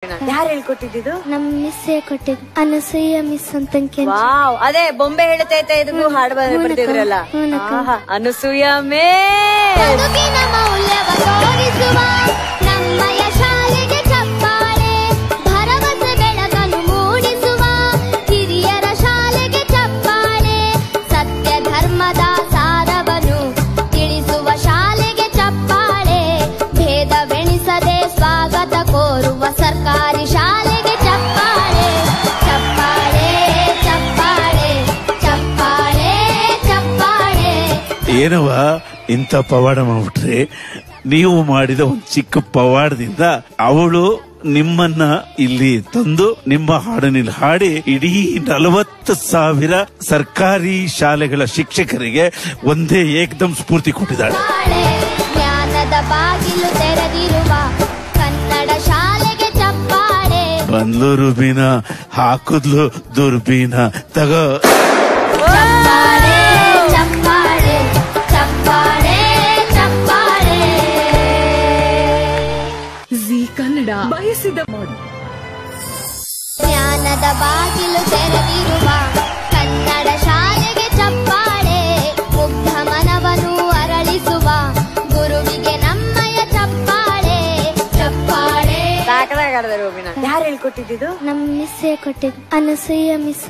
ಯಾರು ಹೇಳ್ಕೊಟ್ಟಿದ್ದು? ನಮ್ ಮಿಸ್ ಕೊಟ್ಟಿದ್ದು ಅನಸೂಯ ಮಿಸ್ ಅಂತ. ವಾವ್, ಅದೇ ಬೊಂಬೆ ಹೇಳ್ತೈತೆ ಇದನ್ನು ಹಾಡು ಬರ್ತಿದ್ರಲ್ಲ. ಅನಸೂಯ ಮೇ ಸರ್ಕಾರಿ ಶಾಲೆಗೆ ಚಪ್ಪಾಳೆ ಚಪ್ಪಾಳೆ ಚಪ್ಪಾಳೆ ಚಪ್ಪಾಳೆ ಚಪ್ಪಾಳೆ. ಏನವ ಇಂಥ ಪವಾಡ ಮಾಡ್ಬಿಟ್ರೆ, ನೀವು ಮಾಡಿದ ಒಂದು ಚಿಕ್ಕ ಪವಾಡದಿಂದ ಅವಳು ನಿಮ್ಮನ್ನ ಇಲ್ಲಿ ತಂದು ನಿಮ್ಮ ಹಾಡನಲ್ಲಿ ಹಾಡಿ ಇಡೀ 40,000 ಸರ್ಕಾರಿ ಶಾಲೆಗಳ ಶಿಕ್ಷಕರಿಗೆ ಒಂದೇ ಏಕದಮ್ ಸ್ಫೂರ್ತಿ ಕೊಟ್ಟಿದ್ದಾಳೆ. ಜ್ಞಾನದ ಬಾಗಿಲು ತೆರೆದಿರುವ ಕನ್ನಡ ಶಾಲೆಗೆ ಚಪ್ಪಾಳೆ. ಬಂದ್ಲು ರುಬೀನ, ಹಾಕುದ್ಲು ದುರ್ಬೀನ, ತಗೋ ಚಪ್ಪಾಳೆ ಚಪ್ಪಾಳೆ ಚಪ್ಪಾಳೆ ಚಪ್ಪಾಳೆ. ಜೀ ಕನ್ನಡ ಬಯಸಿದ ಜ್ಞಾನದ ಬಾಗಿಲು ತೆರೆದಿರುವ ಕನ್ನಡ ಶಾಲೆಗೆ ಚಪ್ಪಾಳೆ. ಮುಗ್ಧ ಮನವನ್ನು ಅರಳಿಸುವ ಗುರುವಿಗೆ ನಮ್ಮಯ ಚಪ್ಪಾಳೆ ಚಪ್ಪಾಳೆ. ಯಾರು ಹೇಳ್ಕೊಟ್ಟಿದ್ದು? ನಮ್ ಮಿಸ್ ಕೊಟ್ಟಿದ್ದು ಅನಸೂಯ ಮಿಸ್.